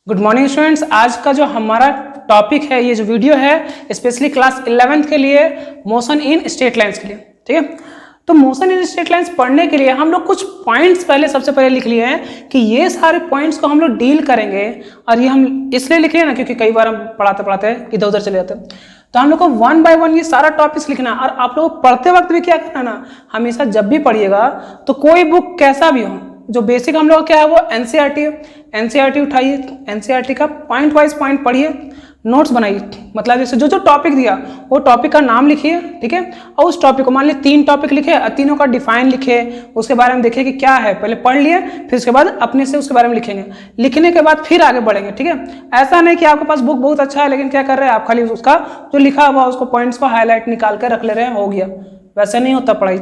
Good morning students. आज का जो हमारा टॉपिक है, ये जो वीडियो है स्पेशली क्लास 11th के लिए, मोशन इन स्ट्रेट लाइंस के लिए। ठीक है, तो मोशन इन स्ट्रेट लाइंस पढ़ने के लिए हम लोग कुछ पॉइंट्स सबसे पहले लिख लिए हैं कि ये सारे पॉइंट्स को हम लोग डील करेंगे। और ये हम इसलिए लिख लिए ना क्योंकि कई बार हम पढ़ाते पढ़ाते इधर उधर चले जाते हैं, तो हम लोग को 1 बाय 1 ये सारा टॉपिक्स लिखना है। और आप लोग पढ़ते वक्त भी क्या करना ना, हमेशा जब भी पढ़िएगा तो कोई बुक कैसा भी हो, जो बेसिक हम लोग क्या है वो एनसीईआरटी उठाइए, एनसीईआरटी का पॉइंट वाइज पॉइंट पढ़िए, नोट्स बनाइए। मतलब जैसे जो जो टॉपिक दिया वो टॉपिक का नाम लिखिए, ठीक है। और उस टॉपिक को मान लीजिए 3 टॉपिक लिखे और तीनों का डिफाइन लिखे, उसके बारे में देखिए कि क्या है, पहले पढ़ लिए फिर उसके बाद अपने से उसके बारे में लिखेंगे। लिखने के बाद फिर आगे बढ़ेंगे, ठीक है। ऐसा नहीं कि आपके पास बुक बहुत अच्छा है लेकिन क्या कर रहे हैं आप, खाली उसका जो लिखा हुआ उसको पॉइंट्स को हाईलाइट निकाल कर रख ले रहे हैं, हो गया। वैसे नहीं होता पढ़ाई।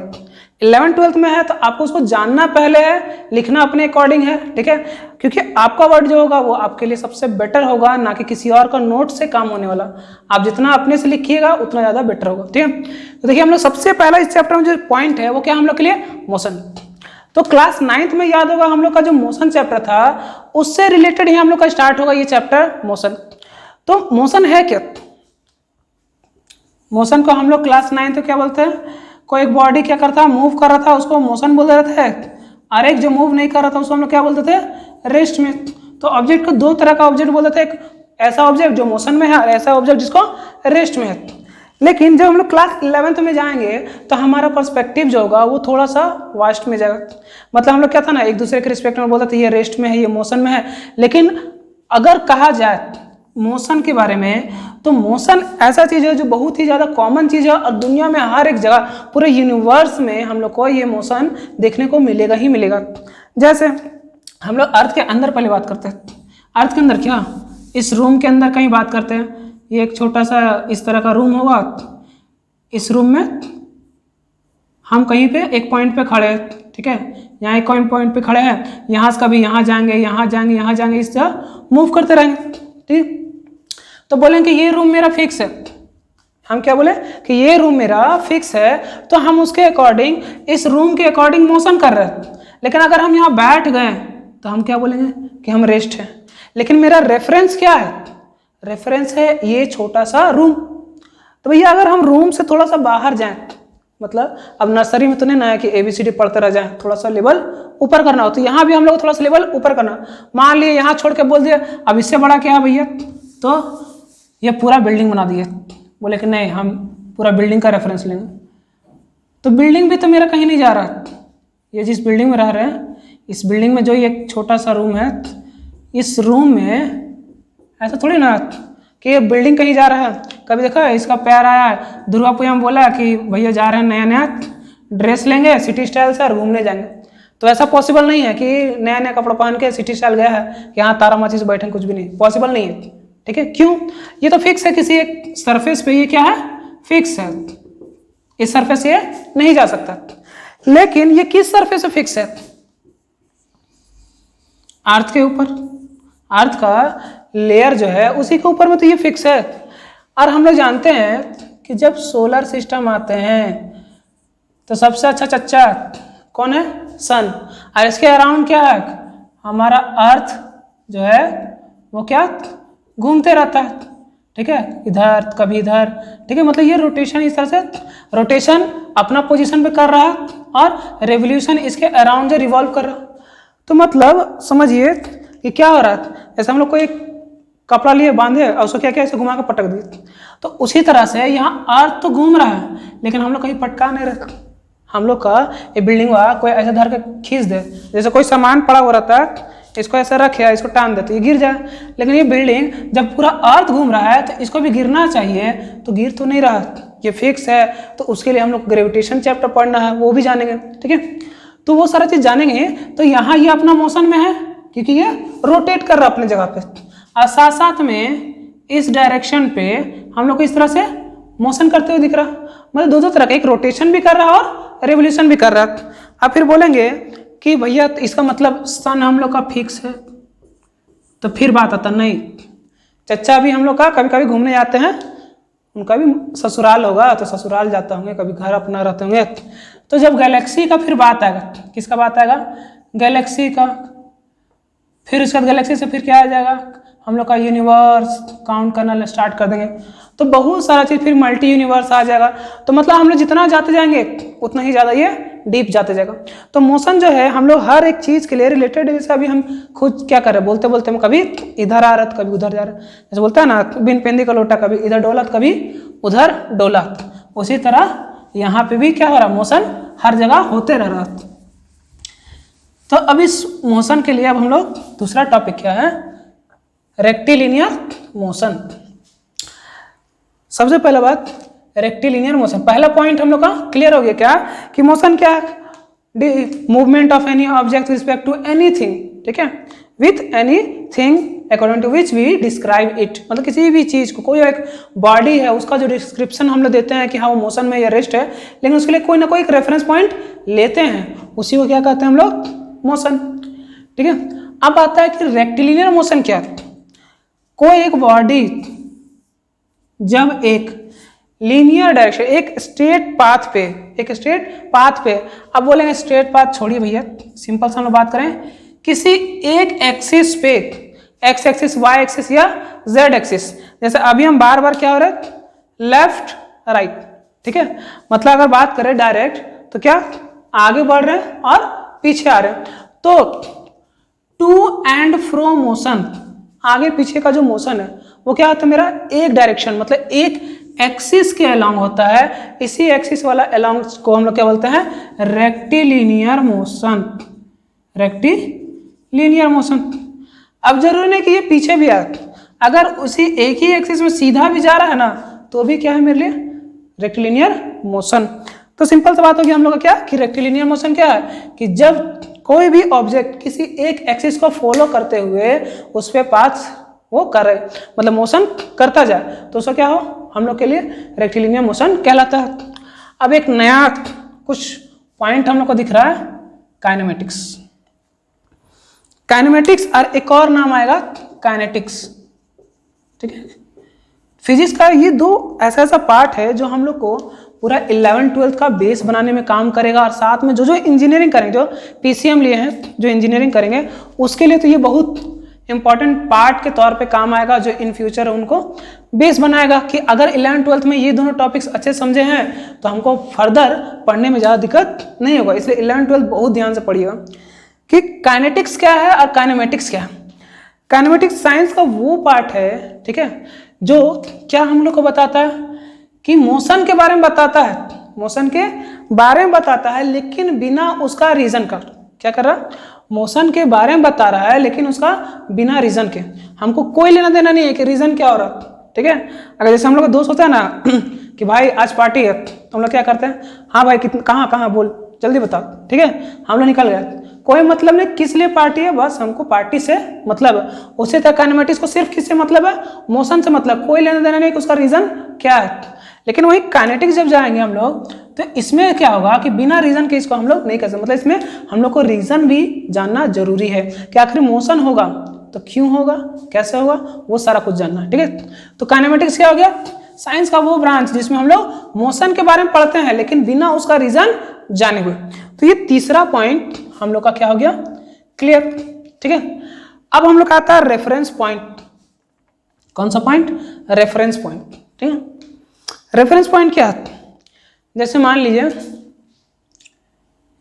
11th-12th में है तो आपको उसको जानना पहले है, लिखना अपने अकॉर्डिंग है, ठीक है। क्योंकि आपका वर्ड जो होगा वो आपके लिए सबसे बेटर होगा, ना कि किसी और का नोट से काम होने वाला। आप जितना अपने से लिखिएगा उतना ज़्यादा बेटर होगा, ठीक है। तो देखिए हम लोग सबसे पहला इस चैप्टर में जो पॉइंट है वो क्या हम लोग के लिए, मोशन। तो क्लास 9th में याद होगा हम लोग का जो मोशन चैप्टर था उससे रिलेटेड ही हम लोग का स्टार्ट होगा ये चैप्टर मोशन। तो मोशन है क्या? मोशन को हम लोग क्लास 9th में क्या बोलते हैं, कोई एक बॉडी क्या करता है, मूव कर रहा था उसको मोशन बोल रहे थे, और एक जो मूव नहीं कर रहा था उसको हम लोग क्या बोलते थे, रेस्ट में। तो ऑब्जेक्ट को 2 तरह का ऑब्जेक्ट बोलते थे, एक ऐसा ऑब्जेक्ट जो मोशन में है और ऐसा ऑब्जेक्ट जिसको रेस्ट में है। लेकिन जब हम लोग क्लास 11th में जाएंगे तो हमारा पर्सपेक्टिव जो होगा वो थोड़ा सा वास्ट में जाएगा। मतलब हम लोग क्या था ना, एक दूसरे के रिस्पेक्ट में बोलते थे ये रेस्ट में है ये मोशन में है। लेकिन अगर कहा जाए मोशन के बारे में तो मोशन ऐसा चीज़ है जो बहुत ही ज़्यादा कॉमन चीज़ है और दुनिया में हर एक जगह पूरे यूनिवर्स में हम लोग को ये मोशन देखने को मिलेगा ही मिलेगा। जैसे हम लोग अर्थ के अंदर पहले बात करते हैं, अर्थ के अंदर क्या, इस रूम के अंदर कहीं बात करते हैं। ये एक छोटा सा इस तरह का रूम होगा, इस रूम में हम कहीं पे एक पॉइंट पे खड़े हैं, ठीक है। यहाँ एक पॉइंट पे खड़े हैं, यहाँ से कभी यहाँ जाएंगे यहाँ जाएंगे यहाँ जाएंगे, इस तरह मूव करते रहेंगे, ठीक। तो बोलेंगे ये रूम मेरा फिक्स है, हम क्या बोले कि ये रूम मेरा फिक्स है, तो हम उसके अकॉर्डिंग इस रूम के अकॉर्डिंग मोशन कर रहे हैं। लेकिन अगर हम यहाँ बैठ गए तो हम क्या बोलेंगे कि हम रेस्ट हैं। लेकिन मेरा रेफरेंस क्या है, रेफरेंस है ये छोटा सा रूम। तो भैया अगर हम रूम से थोड़ा सा बाहर जाएं, मतलब अब नर्सरी में तो नहीं ना है कि ABCD पढ़ते रह जाएं, थोड़ा सा लेवल ऊपर करना हो, तो यहाँ भी हम लोग थोड़ा सा लेवल ऊपर करना। मान लिए यहाँ छोड़ के बोल दिया अब इससे बड़ा क्या है भैया, तो ये पूरा बिल्डिंग बना दिए। बोले कि नहीं हम पूरा बिल्डिंग का रेफरेंस लेंगे। तो बिल्डिंग भी तो मेरा कहीं नहीं जा रहा। ये जिस बिल्डिंग में रह रहे हैं, इस बिल्डिंग में जो ये छोटा सा रूम है, इस रूम में ऐसा थोड़ी ना कि ये बिल्डिंग कहीं जा रहा है। कभी देखा इसका पैर आया है, दुर्गा पूजा में बोला कि भैया जा रहे हैं नया नया ड्रेस लेंगे सिटी स्टाइल से और घूमने जाएंगे। तो ऐसा पॉसिबल नहीं है कि नया नया कपड़ा पहन के सिटी स्टाइल गया है कि यहाँ तारामाची से बैठे, कुछ भी नहीं, पॉसिबल नहीं है, ठीक है। क्यों? ये तो फिक्स है, किसी एक सरफेस पे ये क्या है, फिक्स है। इस सरफेस ये नहीं जा सकता। लेकिन ये किस सरफेस पे फिक्स है, अर्थ के ऊपर। अर्थ का लेयर जो है उसी के ऊपर में तो ये फिक्स है। और हम लोग जानते हैं कि जब सोलर सिस्टम आते हैं तो सबसे अच्छा चच्चा कौन है, सन। और इसके अराउंड क्या है, हमारा अर्थ जो है वो क्या घूमते रहता है, ठीक है, इधर कभी इधर, ठीक है। मतलब ये रोटेशन इस तरह से रोटेशन अपना पोजीशन पे कर रहा है और रेवोल्यूशन इसके अराउंड जो रिवॉल्व कर रहा है। तो मतलब समझिए कि क्या हो रहा है, जैसे हम लोग को एक कपड़ा लिए बांधे और उसको क्या क्या ऐसे घुमा के पटक दिए, तो उसी तरह से यहाँ अर्थ तो घूम रहा है लेकिन हम लोग कहीं पटका नहीं रहे। हम लोग का ये बिल्डिंग हुआ कोई ऐसे धर के खींच दे, जैसे कोई सामान पड़ा हुआ रहता है, इसको ऐसे रखे इसको टान देते ये गिर जाए। लेकिन ये बिल्डिंग जब पूरा अर्थ घूम रहा है तो इसको भी गिरना चाहिए, तो गिर तो नहीं रहा, ये फिक्स है। तो उसके लिए हम लोग ग्रेविटेशन चैप्टर पढ़ना है, वो भी जानेंगे, ठीक है। तो वो सारा चीज जानेंगे। तो यहाँ ये अपना मोशन में है क्योंकि ये रोटेट कर रहा है अपने जगह पे, और साथ साथ में इस डायरेक्शन पे हम लोग को इस तरह से मोशन करते हुए दिख रहा। मतलब दो तरह का, एक रोटेशन भी कर रहा है और रेवोल्यूशन भी कर रहा है। अब फिर बोलेंगे कि भैया इसका मतलब सन हम लोग का फिक्स है, तो फिर बात आता नहीं। चच्चा भी हम लोग का कभी कभी घूमने जाते हैं, उनका भी ससुराल होगा तो ससुराल जाते होंगे, कभी घर अपना रहते होंगे। तो जब गैलेक्सी का फिर बात आएगा, किसका बात आएगा, गैलेक्सी का। फिर उसके बाद गैलेक्सी से फिर क्या आ जाएगा, हम लोग का यूनिवर्स काउंट करना स्टार्ट कर देंगे तो बहुत सारा चीज़, फिर मल्टी यूनिवर्स आ जाएगा। तो मतलब हम लोग जितना जाते जाएंगे उतना ही ज़्यादा ये डीप जाते जाएगा। तो मोशन जो है हम लोग हर एक चीज़ के लिए रिलेटेड, जैसे अभी हम खुद क्या कर रहे हैं, बोलते बोलते हम कभी इधर आ रहा था कभी उधर जा रहा, जैसे बोलता है ना बिन पेंदी का लोटा, कभी इधर डोला कभी उधर डोला। उसी तरह यहाँ पे भी क्या हो रहा, मोशन हर जगह होते रह रहा। तो अब इस मोशन के लिए अब हम लोग दूसरा टॉपिक क्या है, रेक्टिलिनियर मोशन। सबसे पहला बात रेक्टिलिनियर मोशन, पहला पॉइंट हम लोग का क्लियर हो गया क्या कि मोशन क्या है, movement of any object respect to anything, ठीक है, with anything according to which we describe it. मतलब किसी भी चीज को, कोई एक बॉडी है उसका जो डिस्क्रिप्शन हम लोग देते हैं कि हाँ वो मोशन में या रेस्ट है, लेकिन उसके लिए कोई ना कोई एक रेफरेंस पॉइंट लेते हैं, उसी को क्या कहते हैं हम लोग, मोशन, ठीक है। अब आता है कि रेक्टिलिनियर मोशन क्या है, कोई एक बॉडी जब एक लीनियर डायरेक्शन, एक स्ट्रेट पाथ पे, अब बोलेंगे स्ट्रेट पाथ छोड़िए भैया, सिंपल से हम लोग बात करें, किसी एक एक्सिस पे, एक्स एक्सिस, वाई एक्सिस या जेड एक्सिस, जैसे अभी हम बार बार क्या हो रहा है, लेफ्ट राइट, ठीक है। मतलब अगर बात करें डायरेक्ट तो क्या आगे बढ़ रहे हैं और पीछे आ रहे हैं, तो टू एंड फ्रो मोशन, आगे पीछे का जो मोशन है वो क्या होता है मेरा एक डायरेक्शन, मतलब एक एक्सिस के अलोंग होता है। इसी एक्सिस वाला अलोंग को हम लोग क्या बोलते हैं, रेक्टिलिनियर मोशन, रेक्टिलिनियर मोशन। अब जरूरी नहीं कि ये पीछे भी आए, अगर उसी एक ही एक्सिस में सीधा भी जा रहा है ना तो भी क्या है मेरे लिए, रेक्टिलिनियर मोशन। तो सिंपल सा बात होगी हम लोग का क्या कि रेक्टिलिनियर मोशन क्या है कि जब कोई भी ऑब्जेक्ट किसी एक एक्सिस को फॉलो करते हुए उस पे पाथ वो कर रहे, मतलब मोशन करता जाए, तो उसका क्या हो, हम लोग के लिए रेक्टिलिनियर मोशन कहलाता है। अब एक नया कुछ पॉइंट हम लोग को दिख रहा है, काइनेमेटिक्स। काइनेमेटिक्स और एक और नाम आएगा काइनेटिक्स, ठीक है। फिजिक्स का ये दो ऐसा पार्ट है जो हम लोग को पूरा 11th-12th का बेस बनाने में काम करेगा, और साथ में जो इंजीनियरिंग करेंगे, जो पीसीएम लिए हैं, जो इंजीनियरिंग करेंगे उसके लिए तो ये बहुत इंपॉर्टेंट पार्ट के तौर पे काम आएगा, जो इन फ्यूचर उनको बेस बनाएगा कि अगर 11th-12th में ये दोनों टॉपिक्स अच्छे समझे हैं तो हमको फर्दर पढ़ने में ज़्यादा दिक्कत नहीं होगा। इसलिए 11th-12th बहुत ध्यान से पढ़िएगा कि काइनेटिक्स क्या है और काइनेमेटिक्स क्या है। काइनेमेटिक्स साइंस का वो पार्ट है, ठीक है, जो क्या हम लोग को बताता है कि मोशन के बारे में बताता है, मोशन के बारे में बताता है, लेकिन बिना उसका रीजन का, क्या कर रहा, मोशन के बारे में बता रहा है लेकिन उसका बिना रीजन के, हमको कोई लेना देना नहीं है कि रीजन क्या हो रहा, ठीक है। अगर जैसे हम लोग का दोस्त होता है ना कि भाई आज पार्टी है, तो हम लोग क्या करते हैं, हाँ भाई कितना, कहाँ कहाँ बोल जल्दी बताओ, ठीक है, हम लोग निकल गए, कोई मतलब नहीं किस लिए पार्टी है, बस हमको पार्टी से मतलब है। उसी तरह काइनेमेटिक्स को सिर्फ किससे मतलब है, मोशन से मतलब, कोई लेना देना नहीं कि उसका रीजन क्या है। लेकिन वही काइनेटिक्स जब जाएंगे हम लोग तो इसमें क्या होगा कि बिना रीजन के इसको हम लोग नहीं कर सकते, मतलब इसमें हम लोग को रीजन भी जानना जरूरी है कि आखिर मोशन होगा तो क्यों होगा, कैसे होगा, वो सारा कुछ जानना है, ठीक है। तो काइनेमेटिक्स क्या हो गया, साइंस का वो ब्रांच जिसमें हम लोग मोशन के बारे में पढ़ते हैं लेकिन बिना उसका रीजन जाने हुए। तो ये तीसरा पॉइंट हम लोग का क्या हो गया, क्लियर, ठीक है। अब हम लोग का आता है रेफरेंस पॉइंट। कौन सा पॉइंट, रेफरेंस पॉइंट, ठीक है। रेफरेंस पॉइंट क्या है, जैसे मान लीजिए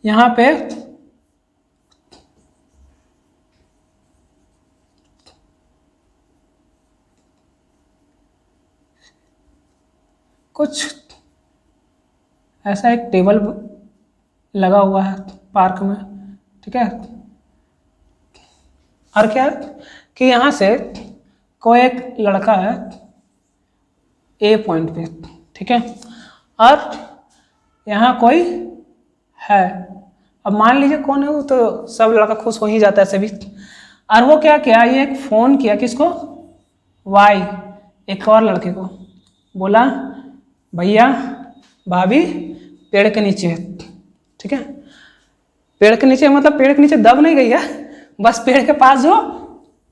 यहां पे कुछ ऐसा एक टेबल लगा हुआ है पार्क में, ठीक है, और क्या है कि यहां से कोई एक लड़का है ए पॉइंट पे, ठीक है, और यहाँ कोई है, अब मान लीजिए कौन है वो, तो सब लड़का खुश हो ही जाता है सभी। और वो क्या किया, ये एक फोन किया किसको, वाई, एक और लड़के को, बोला भैया भाभी पेड़ के नीचे है, ठीक है। पेड़ के नीचे मतलब पेड़ के नीचे दब नहीं गई है, बस पेड़ के पास जो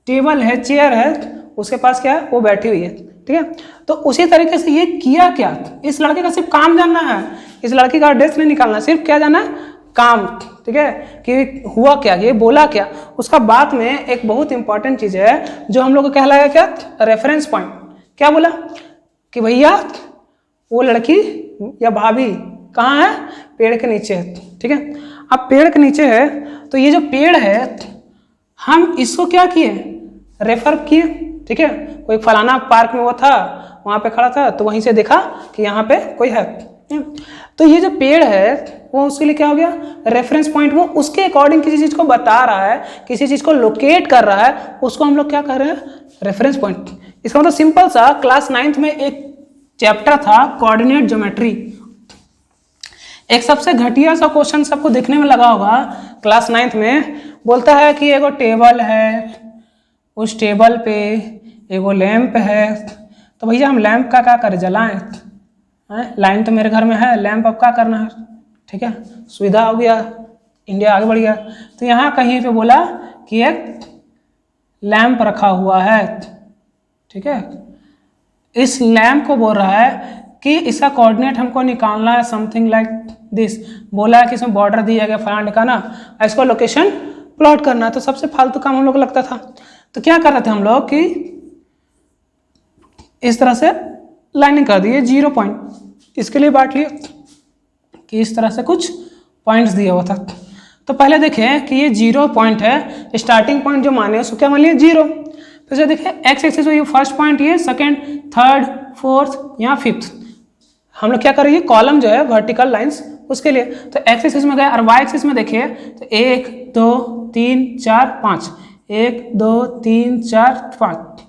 टेबल है, चेयर है, उसके पास क्या है, वो बैठी हुई है, ठीक है। तो उसी तरीके से ये किया क्या, इस लड़के का सिर्फ काम जानना है, इस लड़की का एड्रेस नहीं निकालना, सिर्फ क्या जानना है, काम, ठीक है, कि हुआ क्या, ये बोला क्या। उसका बाद में एक बहुत इंपॉर्टेंट चीज है जो हम लोग को कहलाएगा क्या, रेफरेंस पॉइंट। क्या बोला कि भैया वो लड़की या भाभी कहाँ है, पेड़ के नीचे है। ठीक है, अब पेड़ के नीचे है तो ये जो पेड़ है हम इसको क्या किए, रेफर किए। ठीक है, कोई फलाना पार्क में वो था, वहां पे खड़ा था तो वहीं से देखा कि यहाँ पे कोई है। तो ये जो पेड़ है वो उसके लिए क्या हो गया, रेफरेंस पॉइंट। वो उसके अकॉर्डिंग किसी चीज को बता रहा है, किसी चीज को लोकेट कर रहा है, उसको हम लोग क्या कर रहे हैं, रेफरेंस पॉइंट। इसका मतलब सिंपल सा, क्लास 9th में एक चैप्टर था कोऑर्डिनेट ज्योमेट्री। एक सबसे घटिया सा क्वेश्चन सबको देखने में लगा होगा क्लास 9th में, बोलता है कि एगो टेबल है, उस टेबल पे एगो लैंप है, तो भैया हम लैंप का क्या करें, जलाएं। लाइन तो मेरे घर में है, लैंप अब क्या करना है। ठीक है, सुविधा हो गया, इंडिया आगे बढ़ गया। तो यहाँ कहीं पे बोला कि एक लैंप रखा हुआ है। ठीक है, इस लैंप को बोल रहा है कि इसका कोऑर्डिनेट हमको निकालना है, समथिंग लाइक दिस। बोला है कि इसमें बॉर्डर दिया गया फलाना ठिकाना, इसको लोकेशन प्लॉट करना है। तो सबसे फालतू काम हम लोग को लगता था, तो क्या कर रहे थे हम लोग कि इस तरह से लाइनिंग कर दिए, 0 पॉइंट इसके लिए बांट लिए कि इस तरह से कुछ पॉइंट्स दिया हुआ था। तो पहले देखें कि ये 0 पॉइंट है, स्टार्टिंग पॉइंट जो माने उसको क्या मान लिए, 0। तो जो देखिए एक्स एक्सिस में ये फर्स्ट पॉइंट, ये सेकंड, थर्ड, फोर्थ, यहाँ फिफ्थ। हम लोग क्या करेंगे, कॉलम जो है वर्टिकल लाइंस उसके लिए। तो एक्स एक्सिस में गए और वाई एक्सिस में देखिए तो 1 2 3 4 5, 1 2 3 4 5।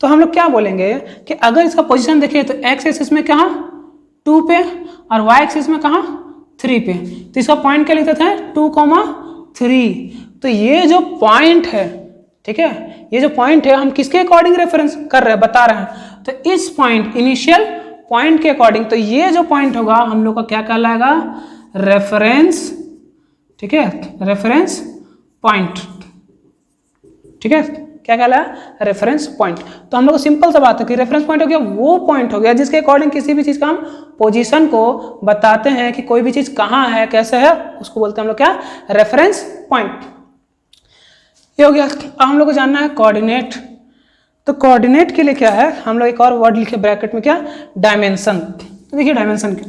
तो हम लोग क्या बोलेंगे कि अगर इसका पोजीशन देखिए तो एक्स एक्सिस में कहाँ 2 पे और वाई एक्सिस में कहाँ 3 पे। तो इसका पॉइंट क्या लिखते थे, 2,3। तो ये जो पॉइंट है, ठीक है, ये जो पॉइंट है हम किसके अकॉर्डिंग रेफरेंस कर रहे हैं, बता रहे हैं। तो इस पॉइंट, इनिशियल पॉइंट के अकॉर्डिंग, तो ये जो पॉइंट होगा हम लोग का क्या कहलाएगा, रेफरेंस। ठीक है, रेफरेंस पॉइंट। ठीक है, क्या कहलाया, रेफरेंस पॉइंट। तो हम लोग को सिंपल सा बात है कि रेफरेंस पॉइंट हो गया वो पॉइंट हो गया जिसके अकॉर्डिंग किसी भी चीज का हम पोजीशन को बताते हैं कि कोई भी चीज कहाँ है, कैसे है, उसको बोलते हैं हम लोग क्या, रेफरेंस पॉइंट। ये हो गया। अब हम लोग को जानना है कोऑर्डिनेट। तो कोऑर्डिनेट के लिए क्या है, हम लोग एक और वर्ड लिखे ब्रैकेट में, क्या, डायमेंशन। तो देखिए डायमेंशन के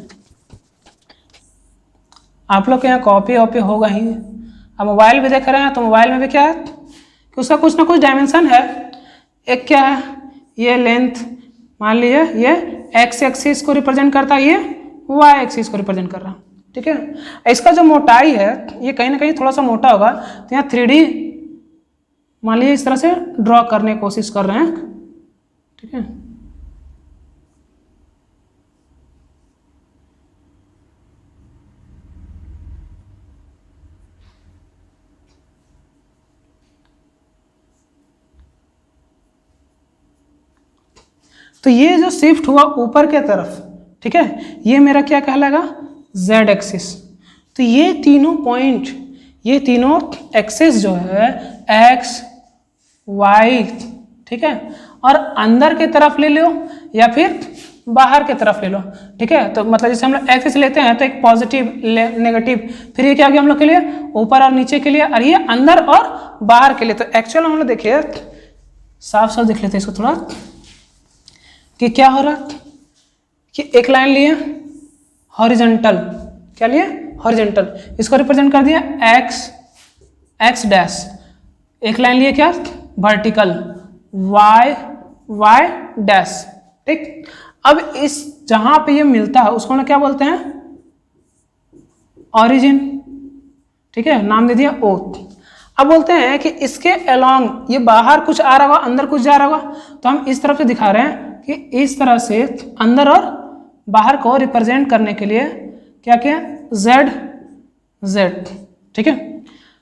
आप लोग के यहाँ कॉपी वॉपी होगा ही। अब मोबाइल भी देख रहे हैं तो मोबाइल में भी क्या है कि उसका कुछ ना कुछ डायमेंशन है। एक क्या है, ये लेंथ मान लीजिए ये एक्स एक्सिस को रिप्रेजेंट करता है, ये वाई एक्सिस को रिप्रेजेंट कर रहा है। ठीक है, इसका जो मोटाई है ये कहीं ना कहीं थोड़ा सा मोटा होगा। तो यहाँ 3D मान लीजिए इस तरह से ड्रॉ करने की कोशिश कर रहे हैं। ठीक है, तो ये जो शिफ्ट हुआ ऊपर के तरफ, ठीक है, ये मेरा क्या कहलाएगा, जेड एक्सिस। तो ये तीनों पॉइंट, ये तीनों एक्सिस जो है एक्स वाई, ठीक है, और अंदर के तरफ ले लो या फिर बाहर के तरफ ले लो। ठीक है, तो मतलब जैसे हम लोग एक्सिस लेते हैं तो एक पॉजिटिव नेगेटिव, फिर ये क्या हो गया हम लोग के लिए ऊपर और नीचे के लिए, और ये अंदर और बाहर के लिए। तो एक्चुअल हम लोग देखिए साफ साफ देख लेते हैं इसको थोड़ा कि क्या हो रहा कि एक लाइन लिए हॉरिजॉन्टल, क्या लिए हॉरिजॉन्टल, इसको रिप्रेजेंट कर दिया एक्स डैश। एक लाइन लिए क्या वर्टिकल वाई डैश। ठीक, अब इस जहां पे ये मिलता है उसको हम क्या बोलते हैं, ऑरिजिन। ठीक है, नाम दे दिया ओ। अब बोलते हैं कि इसके अलोंग ये बाहर कुछ आ रहा होगा, अंदर कुछ जा रहा होगा, तो हम इस तरफ से दिखा रहे हैं कि इस तरह से अंदर और बाहर को रिप्रेजेंट करने के लिए क्या क्या जेड जेड। ठीक है,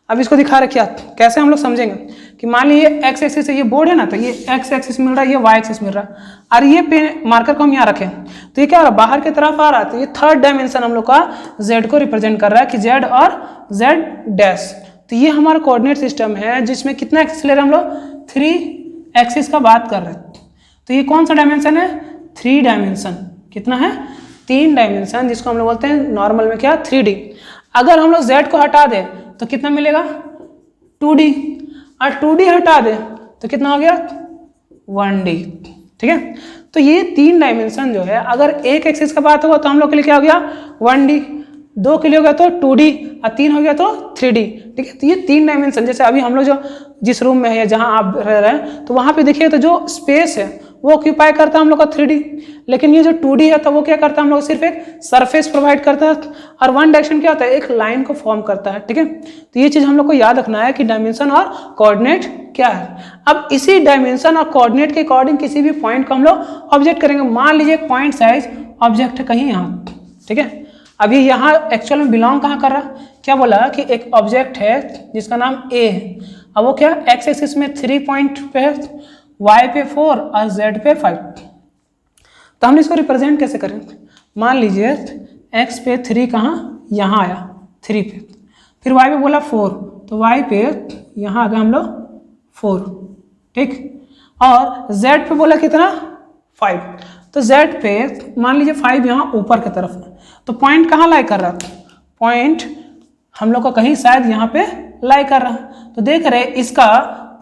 अब इसको दिखा रखे कैसे हम लोग समझेंगे कि मान लीजिए एक्स एक्सिस से ये बोर्ड है ना, तो ये एक्स एक्सिस मिल रहा है, ये वाई एक्सिस मिल रहा है, और ये पेन मार्कर को हम यहाँ रखें तो ये क्या हो रहा है, बाहर की तरफ आ रहा है। तो ये थर्ड डायमेंशन हम लोग का जेड को रिप्रेजेंट कर रहा है कि जेड और जेड डैश। तो ये हमारा कोऑर्डिनेट सिस्टम है जिसमें कितना एक्सिस ले रहे हैं हम लोग, 3 एक्सिस का बात कर रहे हैं। तो ये कौन सा डायमेंशन है, 3 डायमेंशन। कितना है, 3 डायमेंशन, जिसको हम लोग बोलते हैं नॉर्मल में क्या 3D। अगर हम लोग z को हटा दें तो कितना मिलेगा 2D, और 2D हटा दे तो कितना हो गया 1D। ठीक है, तो ये 3 डायमेंशन जो है, अगर एक एक्सिस का बात होगा तो हम लोग के लिए क्या हो गया 1D, 2 के लिए हो गया तो 2D, और 3 हो गया तो 3D। ठीक है, तो ये 3 डायमेंशन, जैसे अभी हम लोग जो जिस रूम में है या जहां आप रह रहे हैं तो वहां पे देखिए तो जो स्पेस है वो ऑक्यूपाई करता है हम लोग का 3D, लेकिन ये जो 2D है तो वो क्या करता है हम लोग सिर्फ एक सरफेस प्रोवाइड करता है, और वन डायरेक्शन क्या होता है एक लाइन को फॉर्म करता है। ठीक है, तो ये चीज हम लोग को याद रखना है कि डायमेंशन और कोऑर्डिनेट क्या है। अब इसी डायमेंशन और कोऑर्डिनेट के अकॉर्डिंग किसी भी पॉइंट को हम लोग ऑब्जेक्ट करेंगे। मान लीजिए एक पॉइंट साइज ऑब्जेक्ट है कहीं यहाँ, ठीक है, अभी यहाँ एक्चुअल में बिलोंग कहाँ कर रहा, क्या बोला कि एक ऑब्जेक्ट है जिसका नाम A है, अब वो क्या एक्स एक्सिस में 3 पॉइंट पे है, y पे 4 और z पे 5। तो हम इसको रिप्रेजेंट कैसे करें, मान लीजिए x पे 3 कहाँ यहाँ आया 3 पे, फिर y पे बोला 4 तो y पे यहाँ आ गया हम लोग 4, ठीक, और z पे बोला कितना 5, तो z पे मान लीजिए 5 यहाँ ऊपर की तरफ है, तो पॉइंट कहाँ लाई कर रहा है, पॉइंट हम लोग को कहीं शायद यहाँ पे लाई कर रहा है। तो देख रहे इसका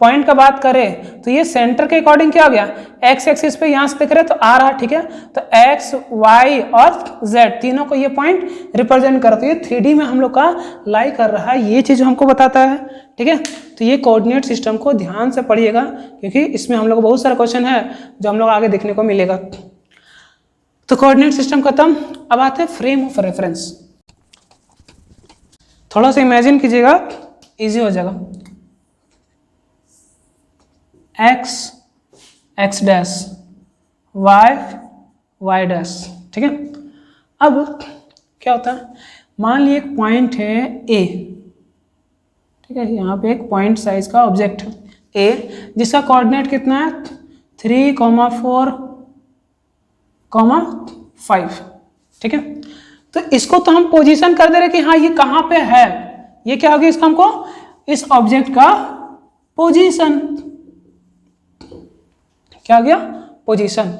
पॉइंट का बात करें तो ये सेंटर के अकॉर्डिंग क्या हो गया एक्स एक्सिस पे यहाँ से देख रहे तो आ रहा, ठीक है, तो एक्स वाई और जेड तीनों को ये पॉइंट रिप्रेजेंट कर, तो ये 3D में हम लोग का लाई कर रहा है, ये चीज हमको बताता है। ठीक है, तो ये कोऑर्डिनेट सिस्टम को ध्यान से पढ़िएगा क्योंकि इसमें हम लोग को बहुत सारा क्वेश्चन है जो हम लोग आगे देखने को मिलेगा। तो कोऑर्डिनेट सिस्टम खत्म, अब आते हैं फ्रेम ऑफ रेफरेंस। थोड़ा सा इमेजिन कीजिएगा, इजी हो जाएगा। x x dash y y dash, ठीक है। अब क्या होता है, मान लीजिए एक पॉइंट है A, ठीक है, यहाँ पे एक पॉइंट साइज का ऑब्जेक्ट है A जिसका कोऑर्डिनेट कितना है 3, 4, 5, ठीक है। तो इसको तो हम पोजीशन कर दे रहे कि हाँ ये कहाँ पे है, ये क्या हो गया इसका हमको इस ऑब्जेक्ट का पोजीशन, क्या हो गया पोजीशन।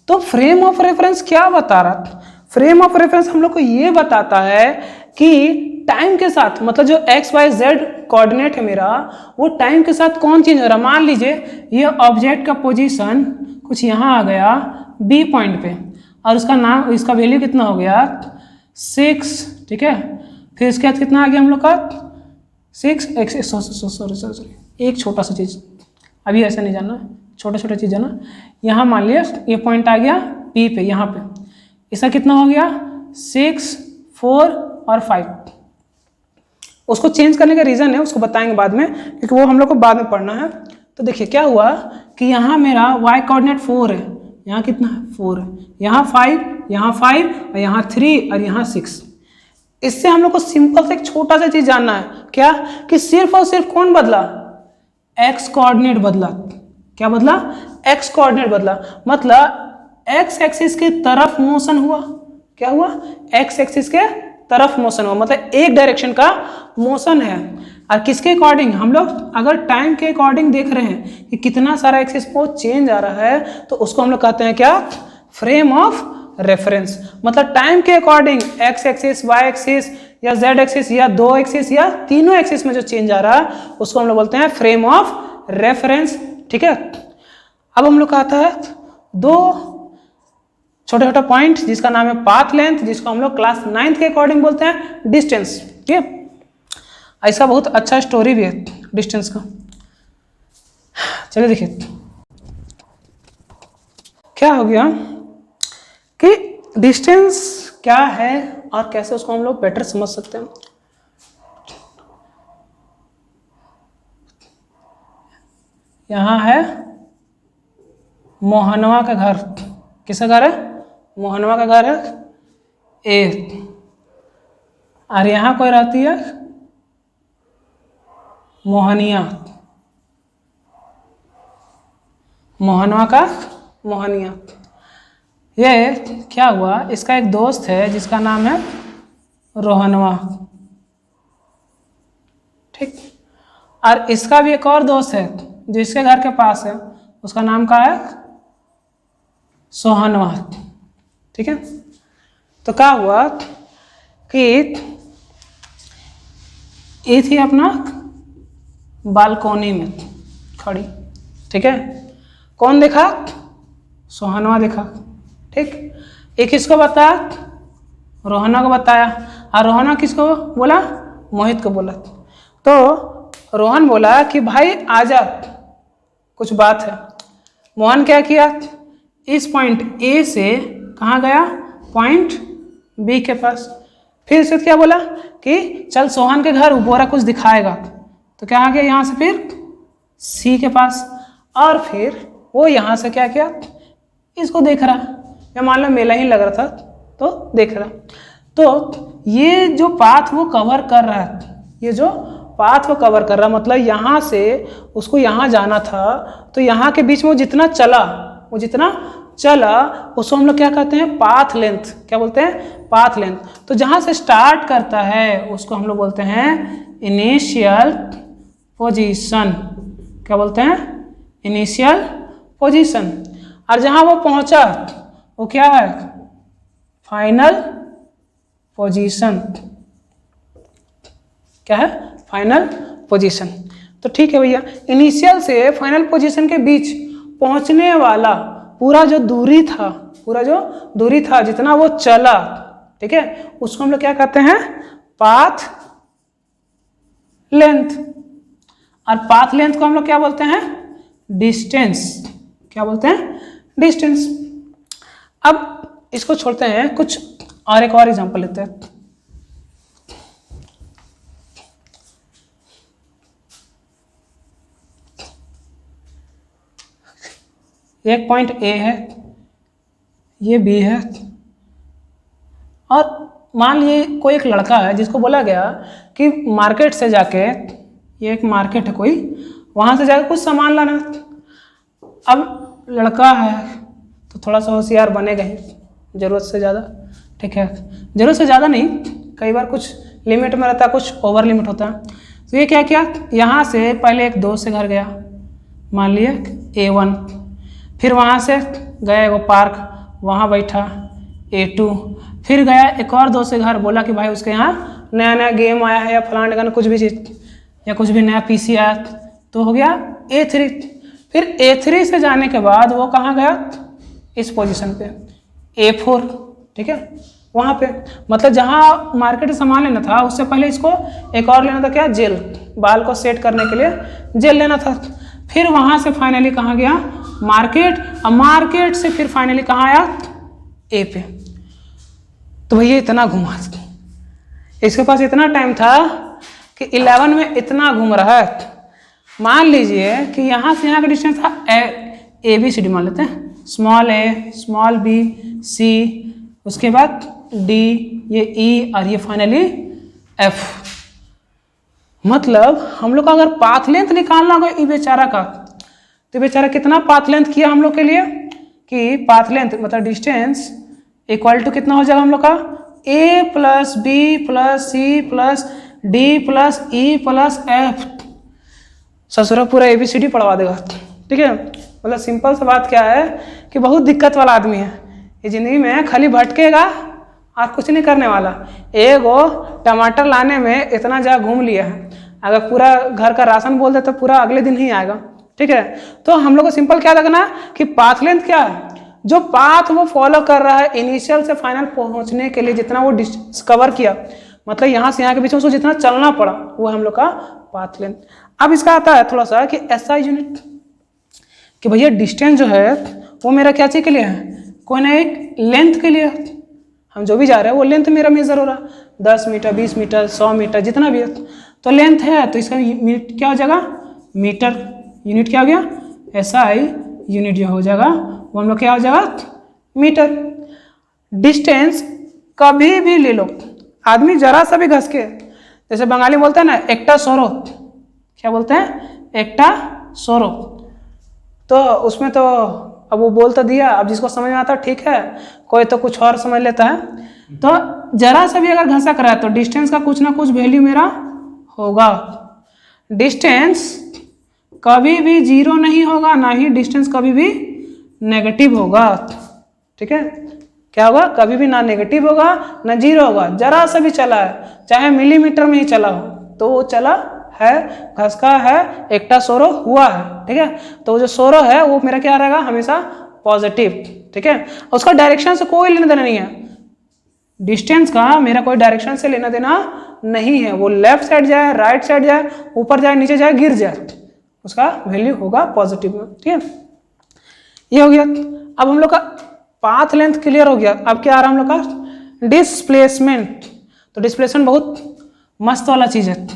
तो फ्रेम ऑफ रेफरेंस क्या बता रहा था, फ्रेम ऑफ रेफरेंस हम लोग को ये बताता है कि टाइम के साथ, मतलब जो एक्स वाई जेड कोऑर्डिनेट है मेरा वो टाइम के साथ कौन चेंज हो रहा है। मान लीजिए ये ऑब्जेक्ट का पोजीशन कुछ यहाँ आ गया बी पॉइंट पे और उसका नाम, इसका वैल्यू कितना हो गया 6, ठीक है, फिर इसके बाद कितना आ गया हम लोग का 6 सॉरी एक छोटा सा चीज अभी ऐसा नहीं जानना, छोटा छोटा चीज है ना। यहाँ मान लिया ये पॉइंट आ गया पी पे, यहाँ पे इसका कितना हो गया 6, 4 और 5। उसको चेंज करने का रीजन है उसको बताएंगे बाद में क्योंकि वो हम लोग को बाद में पढ़ना है। तो देखिए क्या हुआ कि यहाँ मेरा y कोऑर्डिनेट 4 है, यहाँ कितना है 4 है, यहाँ 5, यहाँ 5 और यहाँ 3 और यहाँ 6। इससे हम लोग को सिंपल से एक छोटा सा चीज जानना है, क्या कि सिर्फ और सिर्फ कौन बदला x कोऑर्डिनेट बदला। क्या बदला x कोऑर्डिनेट बदला, मतलब x एक्सिस के तरफ मोशन हुआ। क्या हुआ x एक्सिस के तरफ मोशन हुआ, मतलब एक डायरेक्शन का मोशन है। और किसके अकॉर्डिंग, हम लोग अगर टाइम के अकॉर्डिंग देख रहे हैं कि कितना सारा एक्सिस पे चेंज आ रहा है तो उसको हम लोग कहते हैं क्या फ्रेम ऑफ रेफरेंस। मतलब टाइम के according x axis, y axis या z एक्सिस या 2 एक्सिस या तीनों एक्सिस में जो चेंज आ रहा है उसको हम लोग बोलते हैं फ्रेम ऑफ रेफरेंस। ठीक है, अब हम लोग का आता है 2 छोटा छोटा पॉइंट जिसका नाम है पाथ लेंथ, जिसको हम लोग क्लास 9th के अकॉर्डिंग बोलते हैं डिस्टेंस। ठीक है, ऐसा बहुत अच्छा स्टोरी भी है डिस्टेंस का। चलिए देखिए क्या हो गया कि डिस्टेंस क्या है और कैसे उसको हम लोग बेटर समझ सकते हैं। यहाँ है मोहनवा का घर, किसका घर है मोहनवा का घर है ए, और यहाँ कोई रहती है मोहनिया, मोहनवा का मोहनिया। ये क्या हुआ, इसका एक दोस्त है जिसका नाम है रोहनवा, ठीक, और इसका भी एक और दोस्त है जिसके घर के पास है, उसका नाम क्या है सोहनवा। ठीक है, तो क्या हुआ कि ए थी अपना बालकोनी में खड़ी, ठीक है। कौन देखा? सोहनवा देखा, ठीक। ये किसको बताया? रोहना को बताया। और रोहना किसको बोला? मोहित को बोला। तो रोहन बोला कि भाई आजा, कुछ बात है। मोहन क्या किया? इस पॉइंट ए से कहाँ गया? पॉइंट बी के पास। फिर से क्या बोला कि चल सोहन के घर बोरा कुछ दिखाएगा, तो क्या आ गया यहाँ से फिर सी के पास। और फिर वो यहाँ से क्या किया? इसको देख रहा, या मान लो मेला ही लग रहा था तो देख रहा। तो ये जो पाथ वो कवर कर रहा है, ये जो पाथ वो कवर कर रहा, मतलब यहाँ से उसको यहाँ जाना था, तो यहाँ के बीच में वो जितना चला उसको हम लोग क्या कहते हैं? Path length. क्या बोलते हैं? Path length. तो जहाँ से स्टार्ट करता है उसको हम लोग बोलते हैं इनिशियल पोजीशन। क्या बोलते हैं? Initial position. और जहाँ वो पहुँचा वो क्या है? Final position. क्या है? Final position. तो ठीक है भैया, इनिशियल से फाइनल पोजीशन के बीच पहुंचने वाला पूरा जो दूरी था, जितना वो चला, ठीक है, उसको हम लोग क्या कहते हैं? Path length. और पाथ लेंथ को हम लोग क्या बोलते हैं? डिस्टेंस। क्या बोलते हैं? डिस्टेंस। अब इसको छोड़ते हैं, कुछ और एक और एग्जांपल लेते हैं। एक पॉइंट ए है, ये बी है, और मान लिए कोई एक लड़का है जिसको बोला गया कि मार्केट से जाके, ये एक मार्केट है कोई, वहाँ से जाके कुछ सामान लाना। अब लड़का है तो थोड़ा सा होशियार बनेगा ही, ज़रूरत से ज़्यादा, ठीक है। ज़रूरत से ज़्यादा नहीं, कई बार कुछ लिमिट में रहता है, कुछ ओवर लिमिट होता है। तो ये क्या किया? यहाँ से पहले एक दोस्त से घर गया, मान लिया A1, फिर वहाँ से गया वो पार्क, वहाँ बैठा A2, फिर गया एक और दोस्त के घर, बोला कि भाई उसके यहाँ नया नया गेम आया है या फलाने का कुछ भी चीज़ या कुछ भी नया PC आया, तो हो गया A3। फिर A3 से जाने के बाद वो कहाँ गया? इस पोजीशन पे A4, ठीक है, वहाँ पे। मतलब जहाँ मार्केट से सामान लेना था उससे पहले इसको एक और लेना था, क्या? जेल, बाल को सेट करने के लिए जेल लेना था। फिर वहाँ से फाइनली कहाँ गया? मार्केट। और मार्केट से फिर फाइनली कहाँ आया? ए पे। तो भैया इतना घुमा, इसके पास इतना टाइम था कि 11 में इतना घूम रहा है। मान लीजिए कि यहाँ से यहाँ का डिस्टेंस था ABCD मान लेते हैं, small a, small b, c, उसके बाद d, ये E, और ये फाइनली F। मतलब हम लोग का अगर पाथ लेंथ निकालना होगा ई बेचारा का, तो बेचारा कितना पाथ लेंथ किया हम लोग के लिए कि पाथ लेंथ मतलब डिस्टेंस इक्वल टू कितना हो जाएगा हम लोग का? A plus B plus C plus D plus E plus F। ससुरा पूरा ABCD पढ़वा देगा, ठीक है। मतलब सिंपल सा बात क्या है कि बहुत दिक्कत वाला आदमी है, ये ज़िंदगी में खाली भटकेगा और कुछ नहीं करने वाला। एगो टमाटर लाने में इतना जगह घूम लिया है, अगर पूरा घर का राशन बोल दे तो पूरा अगले दिन ही आएगा, ठीक है। तो हम लोग को सिंपल क्या लगना कि पाथ लेंथ क्या है? जो पाथ वो फॉलो कर रहा है इनिशियल से फाइनल पहुंचने के लिए, जितना वो डिस्टेंस कवर किया, मतलब यहाँ से यहाँ के बीच में उसको जितना चलना पड़ा, वो हम लोग का पाथ लेंथ। अब इसका आता है थोड़ा सा कि SI यूनिट, कि भैया डिस्टेंस जो है वो मेरा क्या चीज़ के लिए है? कोई ना एक लेंथ के लिए। हम जो भी जा रहे हैं वो लेंथ मेरा मेजर हो रहा है, 10 मीटर 20 मीटर 100 मीटर जितना भी है, तो लेंथ है, तो इसका यूनिट क्या हो जाएगा? मीटर। यूनिट क्या हो गया? SI यूनिट जो हो जाएगा वो हम लोग क्या हो जाएगा? मीटर। डिस्टेंस कभी भी ले लो, आदमी जरा सा भी घस के, जैसे बंगाली बोलते हैं ना एकटा सोरो, क्या बोलते हैं? एकटा सोरो। तो उसमें तो अब वो बोल तो दिया, अब जिसको समझ में आता है ठीक है, कोई तो कुछ और समझ लेता है। तो जरा सा भी अगर घसा करा है तो डिस्टेंस का कुछ ना कुछ वैल्यू मेरा होगा। डिस्टेंस कभी भी 0 नहीं होगा, ना ही डिस्टेंस कभी भी नेगेटिव होगा, ठीक है। क्या होगा? कभी भी ना नेगेटिव होगा ना 0 होगा, जरा सा भी चला है, चाहे मिलीमीटर में ही चला हो, तो वो चला है, घसका है, एकटा सोरो हुआ है, ठीक है। तो जो सोरो है वो मेरा क्या रहेगा, हमेशा पॉजिटिव, ठीक है। उसका डायरेक्शन से कोई लेना देना नहीं है, डिस्टेंस का मेरा कोई डायरेक्शन से लेना देना नहीं है। वो लेफ्ट साइड जाए, राइट साइड जाए, ऊपर जाए, नीचे जाए, गिर जाए, उसका वैल्यू होगा पॉजिटिव में, ठीक है। ये हो गया। अब हम लोग का पाथ लेंथ क्लियर हो गया। अब क्या आ रहा है हम लोग का, डिस्प्लेसमेंट। तो डिस्प्लेसमेंट बहुत मस्त वाला चीज है।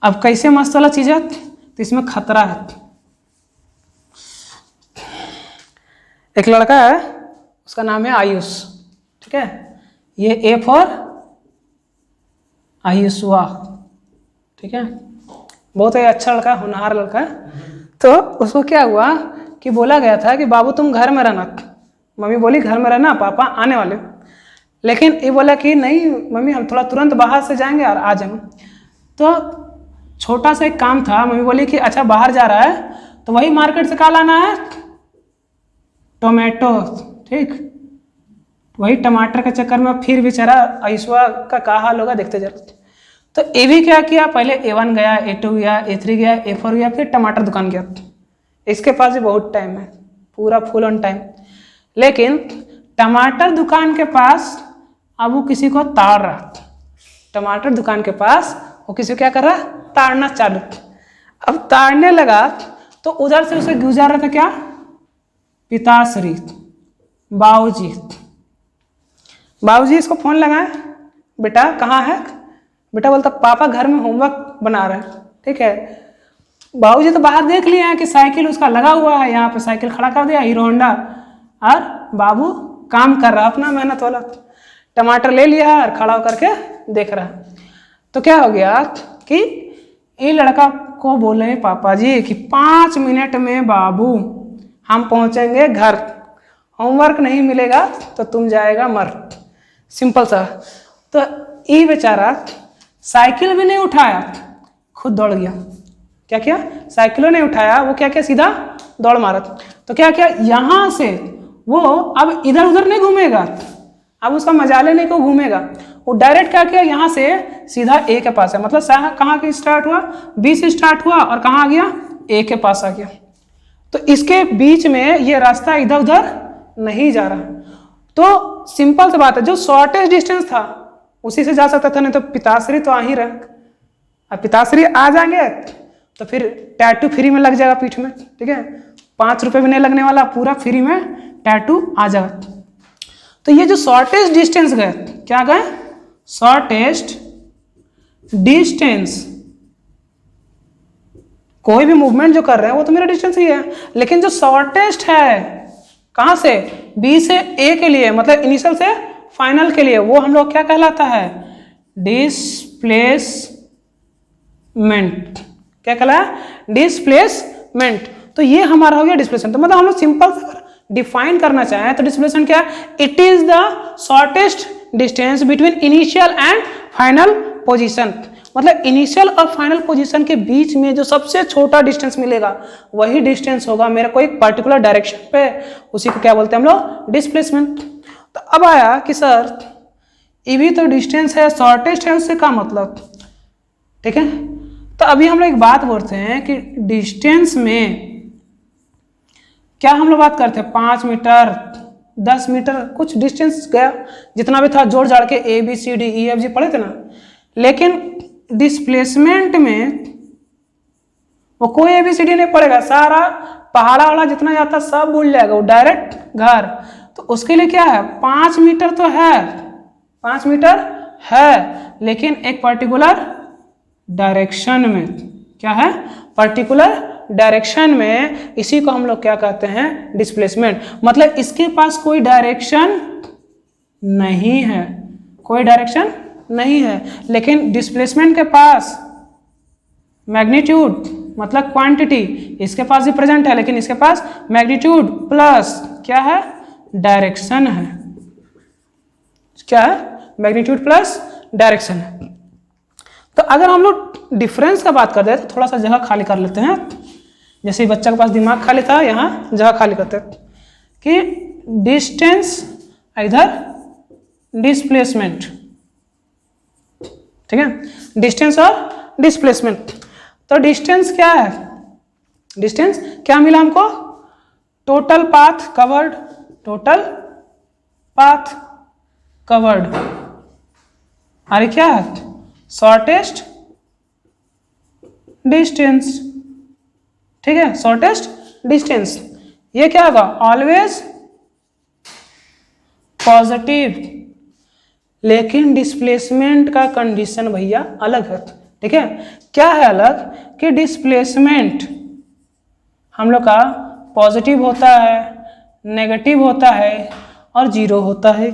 अब कैसे मस्त वाला चीज है, तो इसमें खतरा है। एक लड़का है, उसका नाम है आयुष, ठीक है। ये ए फॉर आयुष्वा, ठीक है। बहुत ही अच्छा लड़का, होनहार लड़का है। तो उसको क्या हुआ कि बोला गया था कि बाबू तुम घर में रहना। मम्मी बोली घर में रहना, पापा आने वाले। लेकिन ये बोला कि नहीं मम्मी, हम थोड़ा तुरंत बाहर से जाएंगे और आ जाएंगे। तो छोटा सा एक काम था। मम्मी बोली कि अच्छा बाहर जा रहा है तो वही मार्केट से क्या लाना है, टोमेटो, ठीक। वही टमाटर के चक्कर में फिर बेचारा आयुष्वा का क्या हाल होगा देखते जरा। तो ए भी क्या किया, पहले A1 गया, A2 गया, A3 गया, A4 गया, फिर टमाटर दुकान गया। इसके पास भी बहुत टाइम है, पूरा फुल ऑन टाइम। लेकिन टमाटर दुकान के पास अब वो किसी को ताड़ रहा, टमाटर दुकान के पास वो किसी को क्या कर रहा, ताड़ना चालू। अब ताड़ने लगा तो उधर से उसे गुजर रहा था क्या, पिताश्री, बाबूजी। बाबूजी इसको फोन लगाए, बेटा कहाँ है। बेटा बोलता पापा घर में होमवर्क बना रहे हैं, ठीक है। बाबूजी तो बाहर देख लिया है कि साइकिल उसका लगा हुआ है, यहाँ पे साइकिल खड़ा कर दिया हीरो होंडा, और बाबू काम कर रहा अपना मेहनत वाला। टमाटर ले लिया और खड़ा होकर के देख रहा। तो क्या हो गया कि ये लड़का को बोले पापा जी कि 5 मिनट में बाबू हम पहुंचेंगे घर, होमवर्क नहीं मिलेगा तो तुम जाएगा मर, सिंपल सा। तो ये बेचारा साइकिल भी नहीं उठाया, खुद दौड़ गया। क्या किया, साइकिल नहीं उठाया, वो क्या किया, सीधा दौड़ मारा। तो क्या किया, यहां से वो अब इधर उधर नहीं घूमेगा, अब उसका मजा लेने को घूमेगा। वो डायरेक्ट क्या किया, यहाँ से सीधा ए के पास है, मतलब कहाँ के स्टार्ट हुआ, बी से स्टार्ट हुआ और कहाँ आ गया, ए के पास आ गया। तो इसके बीच में ये रास्ता इधर उधर नहीं जा रहा। तो सिंपल सी बात है, जो शॉर्टेस्ट डिस्टेंस था उसी से जा सकता था, नहीं तो पिताश्री तो आ ही रहा। अब पिताश्री आ जाएंगे तो फिर टैटू फ्री में लग जाएगा पीठ में, ठीक है। 5 रुपये भी नहीं लगने वाला, पूरा फ्री में टैटू आ जाएगा। तो ये जो शॉर्टेस्ट डिस्टेंस गए, क्या गए, शॉर्टेस्ट डिस्टेंस। कोई भी मूवमेंट जो कर रहे हैं वो तो मेरा डिस्टेंस ही है, लेकिन जो शॉर्टेस्ट है कहां से, बी से ए के लिए, मतलब इनिशियल से फाइनल के लिए, वो हम लोग क्या कहलाता है, डिस्प्लेसमेंट। क्या कहलाया, डिस्प्लेसमेंट। तो ये हमारा हो गया डिस्प्लेसमेंट। तो मतलब हम लोग सिंपल डिफाइन करना चाहें तो डिस्प्लेसमेंट क्या है, it is the shortest distance between initial and final position. मतलब इनिशियल और फाइनल पोजीशन के बीच में जो सबसे छोटा डिस्टेंस मिलेगा वही डिस्टेंस होगा मेरा कोई पर्टिकुलर डायरेक्शन पे, उसी को क्या बोलते हैं हम लोग, डिस्प्लेसमेंट। तो अब आया कि सर ये भी तो डिस्टेंस है, शॉर्टेस्ट है, उससे क्या मतलब, ठीक है। तो अभी हम लोग एक बात बोलते हैं कि डिस्टेंस में क्या हम लोग बात करते हैं, 5 मीटर 10 मीटर कुछ डिस्टेंस गया, जितना भी था जोड़ जाड़ के ABCDEFG पढ़े थे ना। लेकिन डिस्प्लेसमेंट में वो कोई ABCD नहीं पड़ेगा, सारा पहाड़ा वाला जितना जाता सब भूल जाएगा, वो डायरेक्ट घर। तो उसके लिए क्या है, 5 मीटर तो है, 5 मीटर है, लेकिन एक पर्टिकुलर डायरेक्शन में, क्या है, पर्टिकुलर डायरेक्शन में। इसी को हम लोग क्या कहते हैं, डिस्प्लेसमेंट। मतलब इसके पास कोई डायरेक्शन नहीं है, कोई डायरेक्शन नहीं है, लेकिन डिस्प्लेसमेंट के पास मैग्नीट्यूड मतलब क्वांटिटी, इसके पास भी प्रेजेंट है, लेकिन इसके पास मैग्नीट्यूड प्लस क्या है, डायरेक्शन है। क्या है, मैग्नीट्यूड प्लस डायरेक्शन है। तो अगर हम लोग डिफरेंस का बात करते हैं तो थोड़ा सा जगह खाली कर लेते हैं। जैसे बच्चा के पास दिमाग खाली था, यहाँ जगह खाली करते हैं कि डिस्टेंस इधर डिस्प्लेसमेंट, ठीक है, डिस्टेंस और डिस्प्लेसमेंट। तो डिस्टेंस क्या है, डिस्टेंस क्या मिला हमको, total path covered, total path covered, और क्या है, शॉर्टेस्ट डिस्टेंस। ठीक है, शॉर्टेस्ट डिस्टेंस, ये क्या होगा, ऑलवेज पॉजिटिव, लेकिन डिस्प्लेसमेंट का कंडीशन भैया अलग है। ठीक है, क्या है अलग, कि डिस्प्लेसमेंट हम लोग का पॉजिटिव होता है, नेगेटिव होता है और जीरो होता है।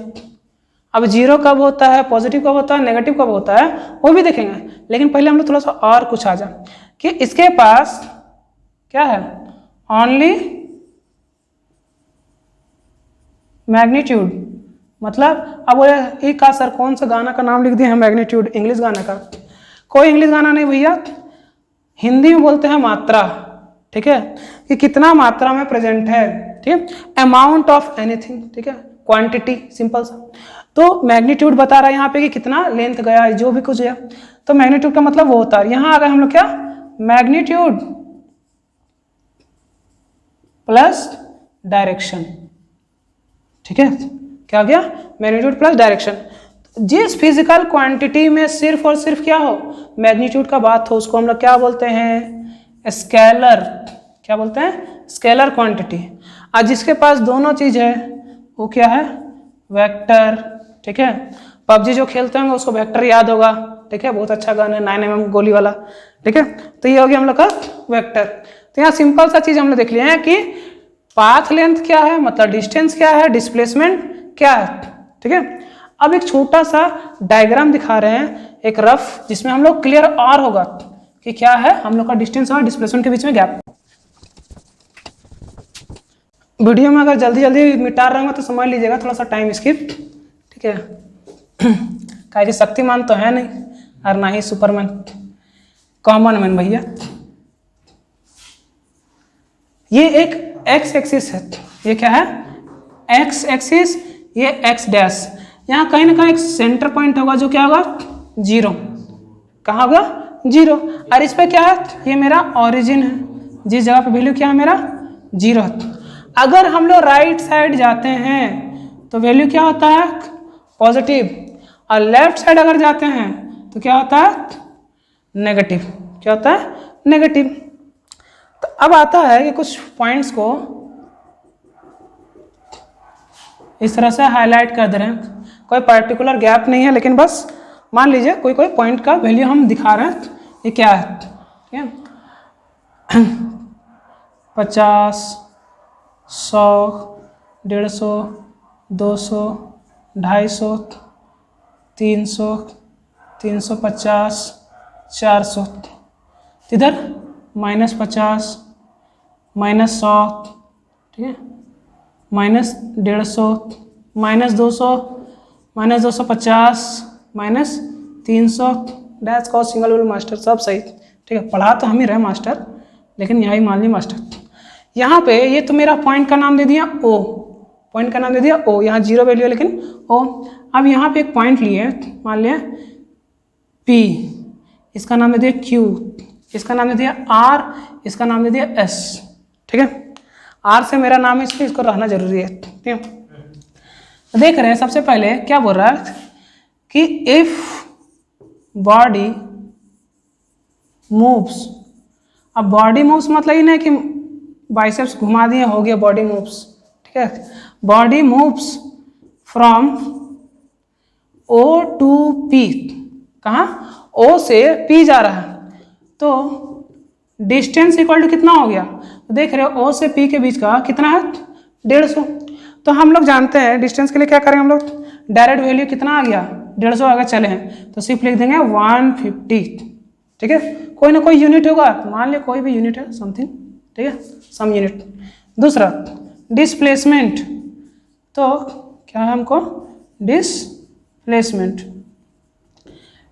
अब जीरो कब होता है, पॉजिटिव कब होता है, नेगेटिव कब होता है, वो भी देखेंगे। लेकिन पहले हम लोग थोड़ा सा और कुछ आ जाए कि इसके पास क्या है, ओनली मैग्नीट्यूड, मतलब अब बोले एक का सर कौन सा गाना का नाम लिख दिया है मैग्नीट्यूड, इंग्लिश गाना का, कोई इंग्लिश गाना नहीं भैया, हिंदी में बोलते हैं मात्रा। ठीक है, कि कितना मात्रा में प्रेजेंट है। ठीक है, अमाउंट ऑफ एनीथिंग, ठीक है, क्वांटिटी, सिंपल सा। तो मैग्नीट्यूड बता रहा है यहाँ पे कि कितना लेंथ गया है, जो भी कुछ है, तो मैग्नीट्यूड का मतलब वो होता है। यहाँ आ गए हम लोग क्या, मैग्नीट्यूड प्लस डायरेक्शन। ठीक है, क्या हो गया, मैग्नीट्यूड प्लस डायरेक्शन। जिस फिजिकल क्वांटिटी में सिर्फ और सिर्फ क्या हो, मैग्नीट्यूड का बात हो, उसको हम लोग क्या बोलते हैं, स्केलर। क्या बोलते हैं, स्केलर क्वांटिटी। और जिसके पास दोनों चीज है वो क्या है, वेक्टर। ठीक है, पबजी जो खेलते होंगे उसको वेक्टर याद होगा। ठीक है, बहुत अच्छा गन है, 9mm गोली वाला। ठीक है, तो ये हो गया हम लोग का वेक्टर। तो यहाँ सिंपल सा चीज हम लोग देख लिए हैं कि पाथ लेंथ क्या है, मतलब डिस्टेंस क्या है, डिस्प्लेसमेंट क्या है। ठीक है, अब एक छोटा सा डायग्राम दिखा रहे हैं, एक रफ, जिसमें हम लोग क्लियर और होगा कि क्या है हम लोग का डिस्टेंस और डिस्प्लेसमेंट के बीच में गैप। वीडियो में अगर जल्दी जल्दी मिटा रहा हूँ तो समझ लीजिएगा, थोड़ा सा टाइम स्किप। ठीक है, कहा कि शक्तिमान तो है नहीं और ना ही सुपरमैन, कॉमन मैन भैया। ये एक एक्स एक्सिस है, ये क्या है, एक्स एक्सिस, ये एक्स डैश। यहाँ कहीं ना कहीं एक सेंटर पॉइंट होगा जो क्या होगा, जीरो। कहाँ होगा, जीरो। और इस पे क्या है, ये मेरा ओरिजिन है, जिस जगह पे वैल्यू क्या है मेरा, जीरो। अगर हम लोग राइट साइड जाते हैं तो वैल्यू क्या होता है, पॉजिटिव, और लेफ्ट साइड अगर जाते हैं तो क्या होता है, नेगेटिव। क्या होता है, नेगेटिव। तो अब आता है कि कुछ पॉइंट्स को इस तरह से हाईलाइट कर दे रहे हैं। कोई पर्टिकुलर गैप नहीं है, लेकिन बस मान लीजिए कोई कोई पॉइंट का वैल्यू हम दिखा रहे हैं, ये क्या है। ठीक है, 50, 100, 150, 200, 250, 300, 350, 400, इधर -50, -100, ठीक है, -150, -200, -250, -300, dash cos single value master, सब सही। ठीक है, पढ़ा तो हम ही रहे मास्टर, लेकिन यहाँ ही मान ली मास्टर। यहाँ पे ये तो मेरा पॉइंट का नाम दे दिया O, पॉइंट का नाम दे दिया O, यहाँ जीरो वैल्यू है लेकिन O। अब यहाँ पे एक पॉइंट लिए, मान लिया P, इसका नाम दे दिया Q, इसका नाम दे दिया R, इसका नाम दे दिया S। ठीक है, R से मेरा नाम है इसलिए इसको रहना जरूरी है। ठीक है, देख रहे हैं सबसे पहले क्या बोल रहा है कि इफ बॉडी मूव्स। अब बॉडी मूव्स मतलब ही नहीं कि बाइसेप्स घुमा दिए हो गया बॉडी मूव्स। ठीक है, body moves from O to P, कहाँ, O से P जा रहा है, तो डिस्टेंस इक्वल टू कितना हो गया, तो देख रहे हो O से P के बीच का कितना है, 150। तो हम लोग जानते हैं डिस्टेंस के लिए क्या करेंगे हम लोग, डायरेक्ट वैल्यू कितना आ गया, 150 आगे चले हैं तो सिर्फ लिख देंगे 150। ठीक है, कोई ना कोई यूनिट होगा, मान लिया कोई भी यूनिट है, समथिंग। ठीक है, सम यूनिट। दूसरा डिस्प्लेसमेंट, तो क्या है हमको, डिस्प्लेसमेंट।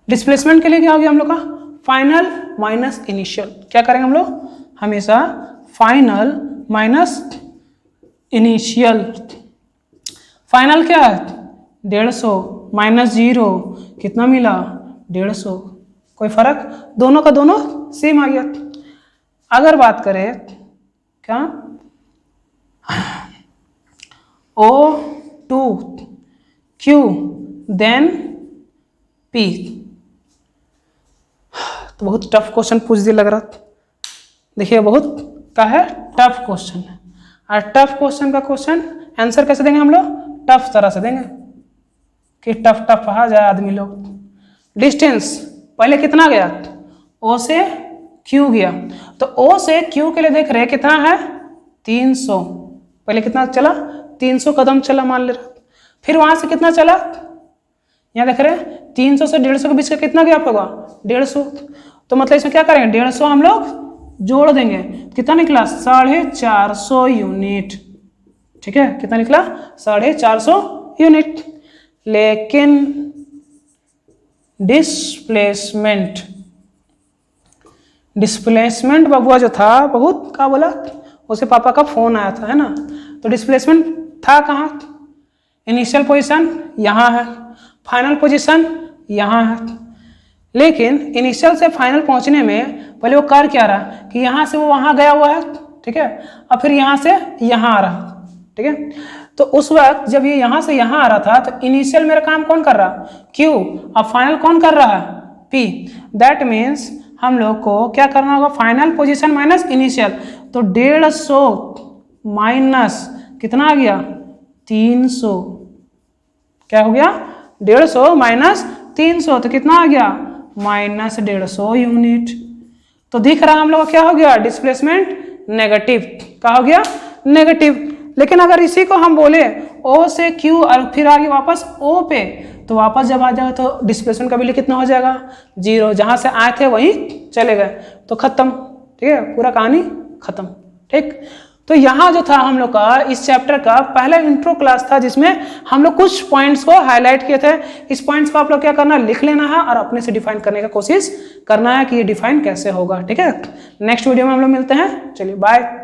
डिस्प्लेसमेंट के लिए क्या हो गया हम लोग का, फाइनल माइनस इनिशियल। क्या करेंगे हम लोग, हमेशा फाइनल माइनस इनिशियल। फाइनल क्या है, 150 -0 कितना मिला, 150, कोई फर्क, दोनों का दोनों सेम आ गया। अगर बात करें क्या O2Q देन P, तो बहुत टफ क्वेश्चन पूछ दिया लग रहा। देखिए बहुत क्या है, टफ क्वेश्चन है। और टफ क्वेश्चन का क्वेश्चन आंसर कैसे देंगे हम लोग, टफ तरह से देंगे कि टफ टफ आ जाए आदमी लोग। डिस्टेंस पहले कितना गया, O से Q गया, तो O से Q के लिए देख रहे हैं कितना है 300, पहले कितना चला 300 कदम चला मान ले रहा। फिर वहां से कितना चला, यहाँ देख रहे हैं 300 से 150 के बीच का कितना गैप होगा 150, तो मतलब इसमें क्या करेंगे 150 हम लोग जोड़ देंगे, कितना निकला 450 यूनिट। ठीक है, कितना निकला 450 यूनिट। लेकिन डिस्प्लेसमेंट बबुआ जो था बहुत क्या बोला, उसे पापा का फोन आया था है ना, तो डिस्प्लेसमेंट था कहाँ, इनिशियल पोजीशन यहाँ है, फाइनल पोजीशन यहाँ है। लेकिन इनिशियल से फाइनल पहुंचने में पहले वो कर क्या रहा कि यहाँ से वो वहाँ गया हुआ है, ठीक है, और फिर यहाँ से यहाँ आ रहा, ठीक है। तो उस वक्त जब ये यहाँ से यहाँ आ रहा था तो इनिशियल मेरा काम कौन कर रहा Q, और फाइनल कौन कर रहा है P। दैट मीन्स हम लोग को क्या करना होगा, फाइनल पोजीशन माइनस इनिशियल, तो 150 माइनस कितना आ गया 300, क्या हो गया 150 माइनस 300, तो कितना आ गया -150 यूनिट। तो दिख रहा हम लोग क्या हो गया, डिस्प्लेसमेंट नेगेटिव, क्या हो गया नेगेटिव। लेकिन अगर इसी को हम बोले O से Q और फिर आगे वापस O पे, तो वापस जब आ जाएगा तो डिस्प्लेसमेंट का वैल्यू कितना हो जाएगा 0, जहां से आए थे वहीं चले गए, तो खत्म। ठीक है, पूरा कहानी खत्म। ठीक, तो यहाँ जो था हम लोग का इस चैप्टर का पहला इंट्रो क्लास था, जिसमें हम लोग कुछ पॉइंट्स को हाईलाइट किए थे। इस पॉइंट्स को आप लोग क्या करना, लिख लेना है और अपने से डिफाइन करने का कोशिश करना है कि ये डिफाइन कैसे होगा। ठीक है, नेक्स्ट वीडियो में हम लोग मिलते हैं, चलिए बाय।